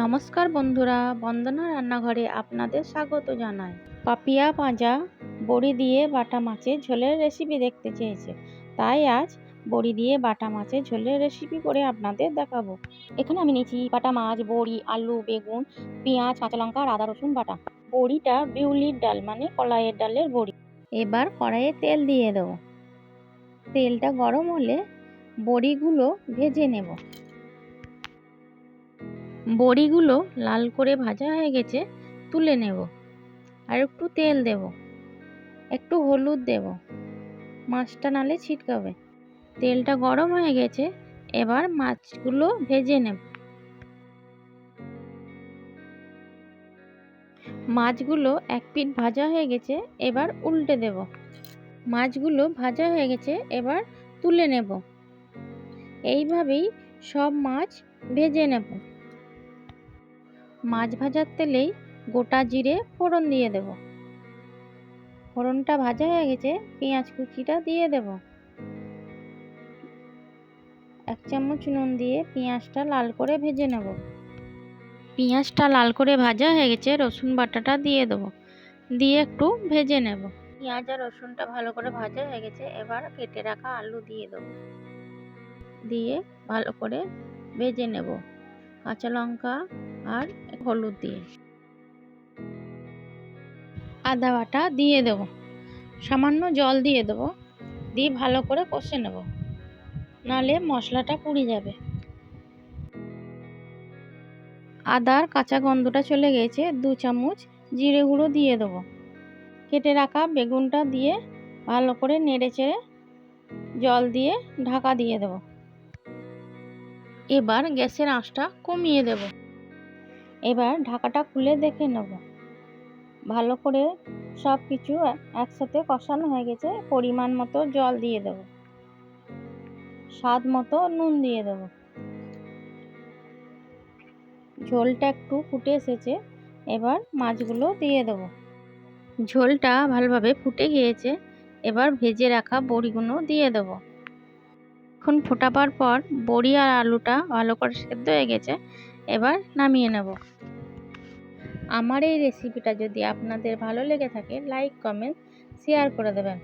নমস্কার বন্ধুরা, বন্দনা রান্নাঘরে আপনাদের স্বাগত জানাই। পাপিয়া ভাজা বড়ি দিয়ে বাটা মাছের ঝোলের রেসিপি দেখতে চেয়েছে, তাই আজ বড়ি দিয়ে বাটা মাছের ঝোলের রেসিপি করে আপনাদের দেখাবো। এখানে আমি নিয়েছি বাটা মাছ, বড়ি, আলু, বেগুন, পেঁয়াজ, কাঁচা লঙ্কা আর আদা রসুন বাটা। বড়িটা বিউলির ডাল মানে কলাইয়ের ডালের বড়ি। এবার কড়াইয়ে তেল দিয়ে দেবো। তেলটা গরম হলে বড়িগুলো ভেজে নেব। বড়িগুলো লাল করে ভাজা হয়ে গেছে, তুলে নেব। আর একটু তেল দেব, একটু হলুদ দেব, মাছটা নালে ছিটকাবে। তেলটা গরম হয়ে গেছে, এবার মাছগুলো ভেজে নেব। মাছগুলো এক পিঠ ভাজা হয়ে গেছে, এবার উল্টে দেব। মাছগুলো ভাজা হয়ে গেছে, এবার তুলে নেব। এইভাবেই সব মাছ ভেজে নেব। মাছ ভাজার তেলেই গোটা জিরে ফোড়ন দিয়ে দেব। ফোড়নটা ভাজা হয়ে গেছে, পেঁয়াজ কুচিটা দিয়ে দেব। 1 চামচ নুন দিয়ে পেঁয়াজটা লাল করে ভেজে নেব। পেঁয়াজটা লাল করে ভাজা হয়ে গেছে, রসুন বাটাটা দিয়ে দেবো। দিয়ে একটু ভেজে নেব। পেঁয়াজ আর রসুনটা ভালো করে ভাজা হয়ে গেছে, এবার কেটে রাখা আলু দিয়ে দেবো। দিয়ে ভালো করে ভেজে নেব, কাঁচা লঙ্কা আর হলুদ দিয়ে। আদা বাটা দিয়ে দেব, সামান্য জল দিয়ে দেবো। দিয়ে ভালো করে কষে নেব, নাহলে মশলাটা পুড়ে যাবে। আদার কাঁচা গন্ধটা চলে গেছে, 2 চামচ জিরে গুঁড়ো দিয়ে দেবো। কেটে রাখা বেগুনটা দিয়ে ভালো করে নেড়ে চেড়ে জল দিয়ে ঢাকা দিয়ে দেব। এবার গ্যাসের আঁচটা কমিয়ে দেব। এবার ঢাকাটা খুলে দেখে নেব, ভালো করে সব কিছু একসাথে কষানো হয়ে গেছে। পরিমাণ মতো জল দিয়ে দেব, স্বাদ মতো নুন দিয়ে দেব। ঝোলটা একটু ফুটে এসেছে, এবার মাছগুলো দিয়ে দেব। ঝোলটা ভালোভাবে ফুটে গিয়েছে, এবার ভেজে রাখা বড়িগুলো দিয়ে দেব। এখন ফোটাবার পর বড়ি আর আলুটা ভালো করে সেদ্ধ হয়ে গেছে, এবার নামিয়ে নেব। আমার এই রেসিপিটা যদি আপনাদের ভালো লেগে থাকে, লাইক, কমেন্ট, শেয়ার করে দেবেন।